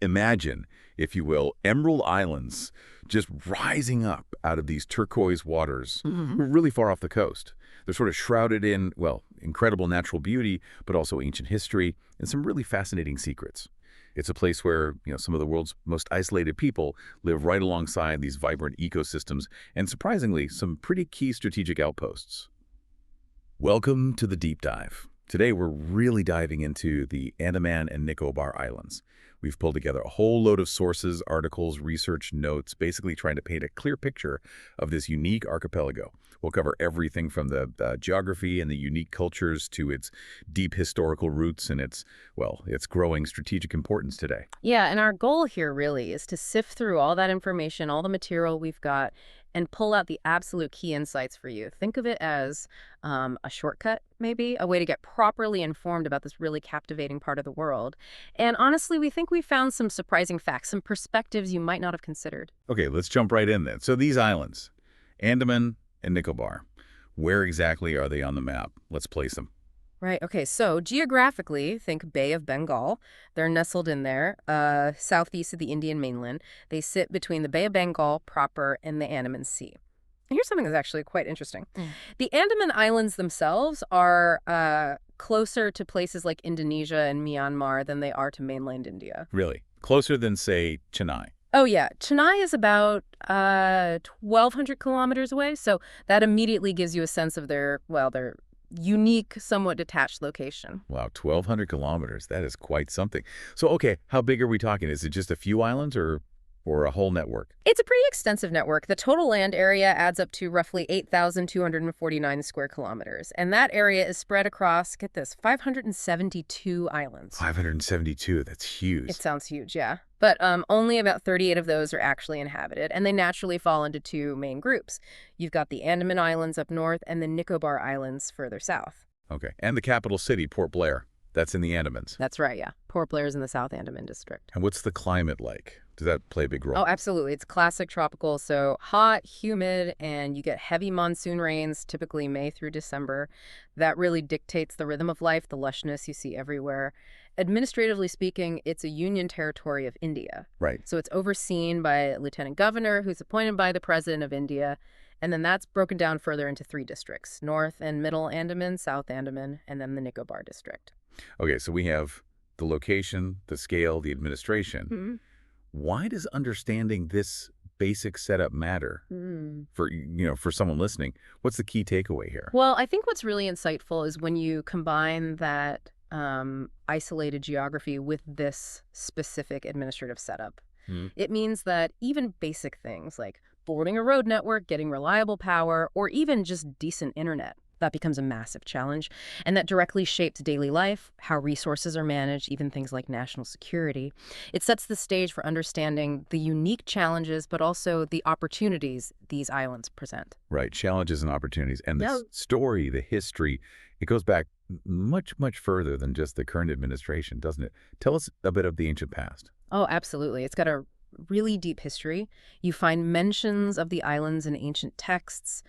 Imagine, if you will, emerald islands just rising up out of these turquoise waters really far off the coast. They're sort of shrouded in, well, incredible natural beauty, but also ancient history and some really fascinating secrets. It's a place where, some of the world's most isolated people live right alongside these vibrant ecosystems and, surprisingly, some pretty key strategic outposts. Welcome to the Deep Dive. Today, we're really diving into the Andaman and Nicobar Islands. We've pulled together a whole load of sources, articles, research, notes, basically trying to paint a clear picture of this unique archipelago. We'll cover everything from the geography and the unique cultures to its deep historical roots and its growing strategic importance today. Yeah, and our goal here really is to sift through all that information, all the material we've got, and pull out the absolute key insights for you. Think of it as a shortcut, maybe, a way to get properly informed about this really captivating part of the world. And honestly, we think we found some surprising facts, some perspectives you might not have considered. Okay, let's jump right in then. So these islands, Andaman and Nicobar, where exactly are they on the map? Let's place them. Right. Okay. So geographically, think Bay of Bengal. They're nestled in there, southeast of the Indian mainland. They sit between the Bay of Bengal proper and the Andaman Sea. And here's something that's actually quite interesting. The Andaman Islands themselves are closer to places like Indonesia and Myanmar than they are to mainland India. Really? Closer than, say, Chennai? Oh, yeah. Chennai is about 1,200 kilometers away. So that immediately gives you a sense of their unique, somewhat detached location. Wow, 1,200 kilometers. That is quite something. So, okay, how big are we talking? Is it just a few islands or a whole network? It's a pretty extensive network. The total land area adds up to roughly 8,249 square kilometers. And that area is spread across, get this, 572 islands. 572, that's huge. It sounds huge, yeah. But only about 38 of those are actually inhabited, and they naturally fall into two main groups. You've got the Andaman Islands up north and the Nicobar Islands further south. Okay, and the capital city, Port Blair, that's in the Andamans. That's right, yeah. Port Blair's in the South Andaman District. And what's the climate like? Does that play a big role? Oh, absolutely. It's classic tropical, so hot, humid, and you get heavy monsoon rains, typically May through December. That really dictates the rhythm of life, the lushness you see everywhere. Administratively speaking, it's a union territory of India. Right. So it's overseen by a lieutenant governor who's appointed by the president of India. And then that's broken down further into three districts: North and Middle Andaman, South Andaman, and then the Nicobar district. Okay, so we have the location, the scale, the administration. Why does understanding this basic setup matter for someone listening? What's the key takeaway here? Well, I think what's really insightful is when you combine that isolated geography with this specific administrative setup. It means that even basic things like boarding a road network, getting reliable power, or even just decent internet, that becomes a massive challenge. And that directly shapes daily life, how resources are managed, even things like national security. It sets the stage for understanding the unique challenges, but also the opportunities these islands present. Right, challenges and opportunities. And the story, the history, it goes back much, much further than just the current administration, doesn't it? Tell us a bit of the ancient past. Oh, absolutely. It's got a really deep history. You find mentions of the islands in ancient texts,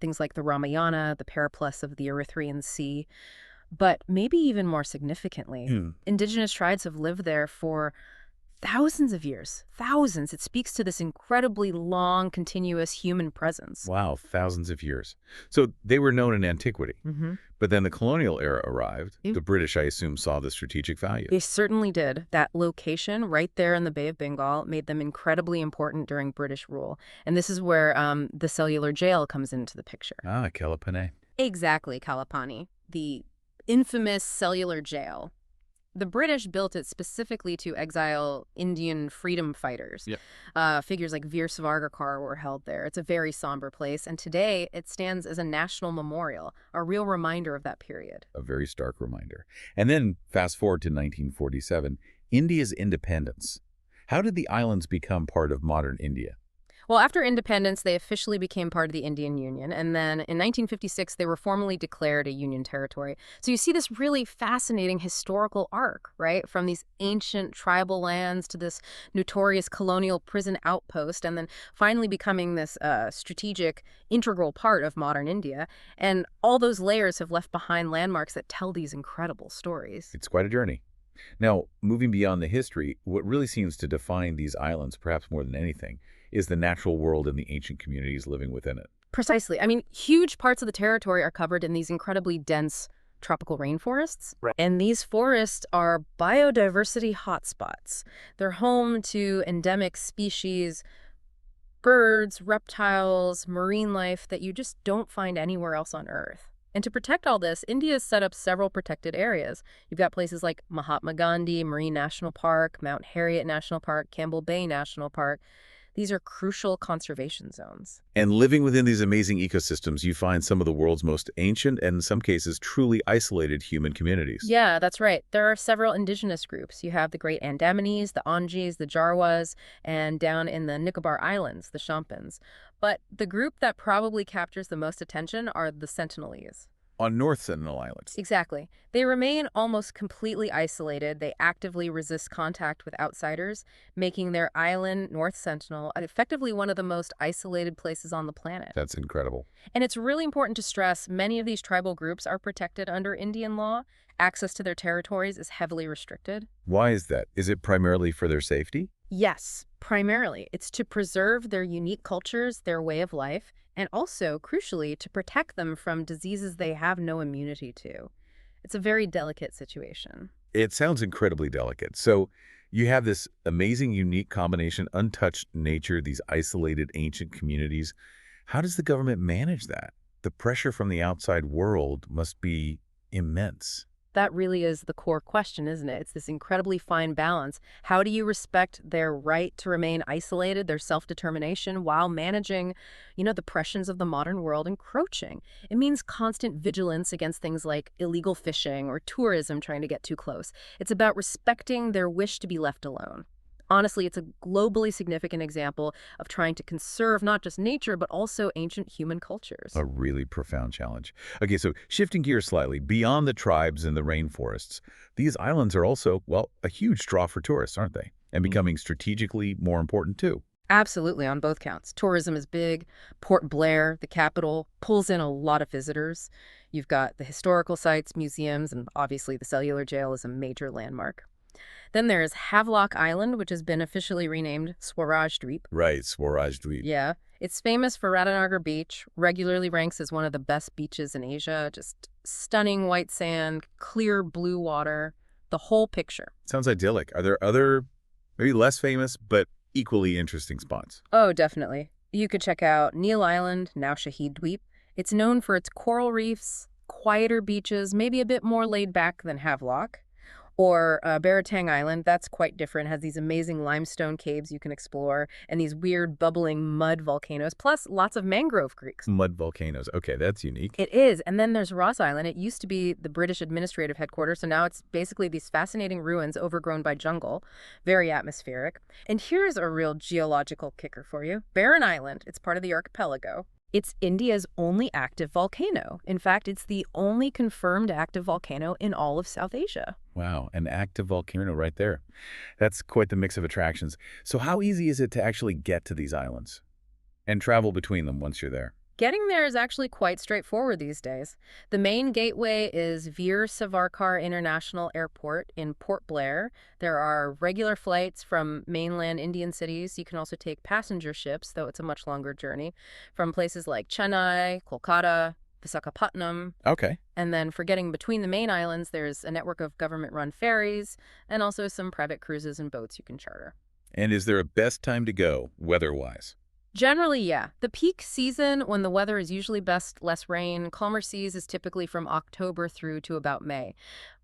things like the Ramayana, the Periplus of the Erythraean Sea. But maybe even more significantly, indigenous tribes have lived there for thousands of years. Thousands. It speaks to this incredibly long, continuous human presence. Wow, thousands of years. So they were known in antiquity. But then the colonial era arrived. The British, I assume, saw the strategic value. They certainly did. That location right there in the Bay of Bengal made them incredibly important during British rule. And this is where the Cellular Jail comes into the picture. Ah, Kalapane. Exactly, Kalapani. The infamous Cellular Jail. The British built it specifically to exile Indian freedom fighters. Figures like Veer Savarkar were held there. It's a very somber place, and today it stands as a national memorial, a real reminder of that period. A very stark reminder. And then fast forward to 1947, India's independence. How did the islands become part of modern India? Well, after independence, they officially became part of the Indian Union, and then in 1956, they were formally declared a union territory. So you see this really fascinating historical arc, right? From these ancient tribal lands to this notorious colonial prison outpost, and then finally becoming this strategic, integral part of modern India. And all those layers have left behind landmarks that tell these incredible stories. It's quite a journey. Now, moving beyond the history, what really seems to define these islands, perhaps more than anything, is the natural world and the ancient communities living within it. Precisely. I mean, huge parts of the territory are covered in these incredibly dense tropical rainforests. Right. And these forests are biodiversity hotspots. They're home to endemic species, birds, reptiles, marine life that you just don't find anywhere else on Earth. And to protect all this, India has set up several protected areas. You've got places like Mahatma Gandhi Marine National Park, Mount Harriet National Park, Campbell Bay National Park. These are crucial conservation zones. And living within these amazing ecosystems, you find some of the world's most ancient and, in some cases, truly isolated human communities. Yeah, that's right. There are several indigenous groups. You have the Great Andamans, the Angis, the Jarwas, and down in the Nicobar Islands, the Champins. But the group that probably captures the most attention are the Sentinelese. On North Sentinel Islands. Exactly. They remain almost completely isolated. They actively resist contact with outsiders, making their island, North Sentinel, effectively one of the most isolated places on the planet. That's incredible. And it's really important to stress many of these tribal groups are protected under Indian law. Access to their territories is heavily restricted. Why is that? Is it primarily for their safety? Yes, primarily. It's to preserve their unique cultures, their way of life, and also, crucially, to protect them from diseases they have no immunity to. It's a very delicate situation. It sounds incredibly delicate. So you have this amazing, unique combination, untouched nature, these isolated ancient communities. How does the government manage that? The pressure from the outside world must be immense. That really is the core question, isn't it? It's this incredibly fine balance. How do you respect their right to remain isolated, their self-determination, while managing, the pressures of the modern world encroaching? It means constant vigilance against things like illegal fishing or tourism trying to get too close. It's about respecting their wish to be left alone. Honestly, it's a globally significant example of trying to conserve not just nature, but also ancient human cultures. A really profound challenge. Okay, so shifting gears slightly, beyond the tribes and the rainforests, these islands are also, well, a huge draw for tourists, aren't they? And becoming strategically more important too. Absolutely, on both counts. Tourism is big. Port Blair, the capital, pulls in a lot of visitors. You've got the historical sites, museums, and obviously the Cellular Jail is a major landmark. Then there's Havelock Island, which has been officially renamed Swaraj Dweep. Right, Swaraj Dweep. Yeah. It's famous for Radhanagar Beach, regularly ranks as one of the best beaches in Asia. Just stunning white sand, clear blue water, the whole picture. Sounds idyllic. Are there other, maybe less famous, but equally interesting spots? Oh, definitely. You could check out Neil Island, now Shahid Dweep. It's known for its coral reefs, quieter beaches, maybe a bit more laid back than Havelock. Or Baratang Island, that's quite different, has these amazing limestone caves you can explore and these weird bubbling mud volcanoes, plus lots of mangrove creeks. Mud volcanoes. Okay, that's unique. It is. And then there's Ross Island. It used to be the British administrative headquarters, so now it's basically these fascinating ruins overgrown by jungle, very atmospheric. And here's a real geological kicker for you. Barren Island, it's part of the archipelago. It's India's only active volcano. In fact, it's the only confirmed active volcano in all of South Asia. Wow, an active volcano right there. That's quite the mix of attractions. So how easy is it to actually get to these islands and travel between them once you're there? Getting there is actually quite straightforward these days. The main gateway is Veer Savarkar International Airport in Port Blair. There are regular flights from mainland Indian cities. You can also take passenger ships, though it's a much longer journey, from places like Chennai, Kolkata, Visakhapatnam. Okay. And then for getting between the main islands, there's a network of government-run ferries and also some private cruises and boats you can charter. And is there a best time to go, weather-wise? Generally, yeah. The peak season, when the weather is usually best, less rain, calmer seas, is typically from October through to about May.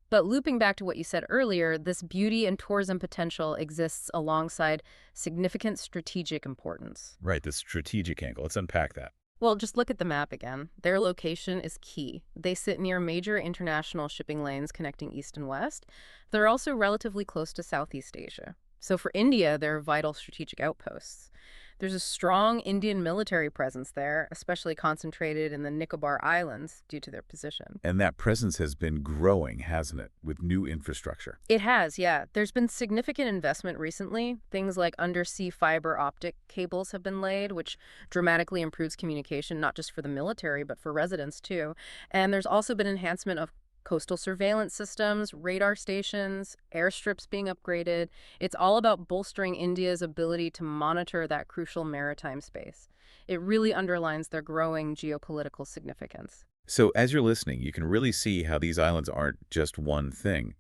But looping back to what you said earlier, this beauty and tourism potential exists alongside significant strategic importance. Right, the strategic angle. Let's unpack that. Well, just look at the map again. Their location is key. They sit near major international shipping lanes connecting east and west. They're also relatively close to Southeast Asia. So for India, they're vital strategic outposts. There's a strong Indian military presence there, especially concentrated in the Nicobar Islands due to their position. And that presence has been growing, hasn't it, with new infrastructure? It has, yeah. There's been significant investment recently. Things like undersea fiber optic cables have been laid, which dramatically improves communication, not just for the military, but for residents too. And there's also been enhancement of Coastal surveillance systems, radar stations, airstrips being upgraded. It's all about bolstering India's ability to monitor that crucial maritime space. It really underlines their growing geopolitical significance. So as you're listening, you can really see how these islands aren't just one thing.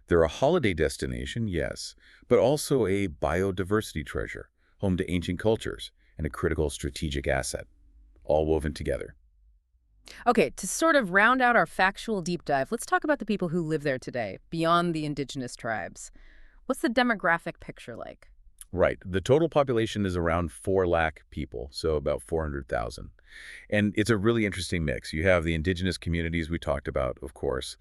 They're a holiday destination, yes, but also a biodiversity treasure, home to ancient cultures, and a critical strategic asset, all woven together. Okay, to sort of round out our factual deep dive, let's talk about the people who live there today, beyond the indigenous tribes. What's the demographic picture like? Right. The total population is around 4 lakh people, so about 400,000. And it's a really interesting mix. You have the indigenous communities we talked about, of course,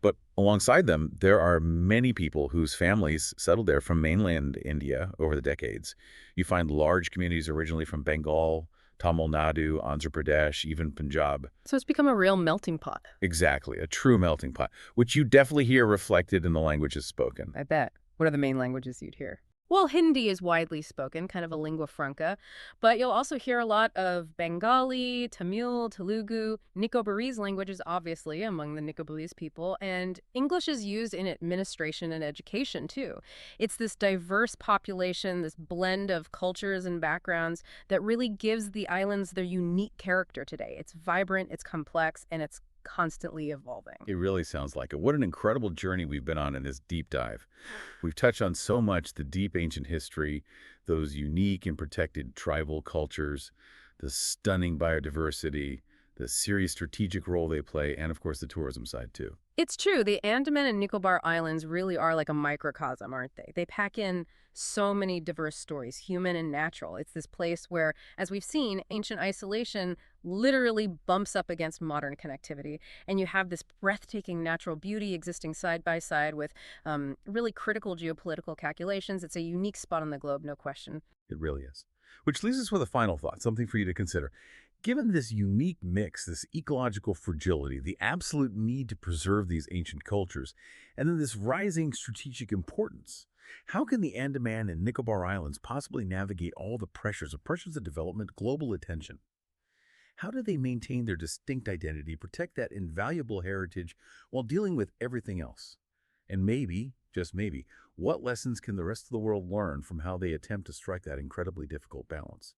but alongside them, there are many people whose families settled there from mainland India over the decades. You find large communities originally from Bengal, Tamil Nadu, Andhra Pradesh, even Punjab. So it's become a real melting pot. Exactly, a true melting pot, which you definitely hear reflected in the languages spoken. I bet. What are the main languages you'd hear? Well, Hindi is widely spoken, kind of a lingua franca, but you'll also hear a lot of Bengali, Tamil, Telugu, Nicobarese languages, obviously, among the Nicobarese people, and English is used in administration and education, too. It's this diverse population, this blend of cultures and backgrounds that really gives the islands their unique character today. It's vibrant, it's complex, and it's constantly evolving. It really sounds like it. What an incredible journey we've been on in this deep dive. We've touched on so much: the deep ancient history, those unique and protected tribal cultures, the stunning biodiversity, the serious strategic role they play, and of course the tourism side too. It's true. The Andaman and Nicobar Islands really are like a microcosm, aren't they? They pack in so many diverse stories, human and natural. It's this place where, as we've seen, ancient isolation literally bumps up against modern connectivity. And you have this breathtaking natural beauty existing side by side with really critical geopolitical calculations. It's a unique spot on the globe, no question. It really is. Which leaves us with a final thought, something for you to consider. Given this unique mix, this ecological fragility, the absolute need to preserve these ancient cultures, and then this rising strategic importance, how can the Andaman and Nicobar Islands possibly navigate all the pressures of development, global attention? How do they maintain their distinct identity, protect that invaluable heritage while dealing with everything else? And maybe, just maybe, what lessons can the rest of the world learn from how they attempt to strike that incredibly difficult balance?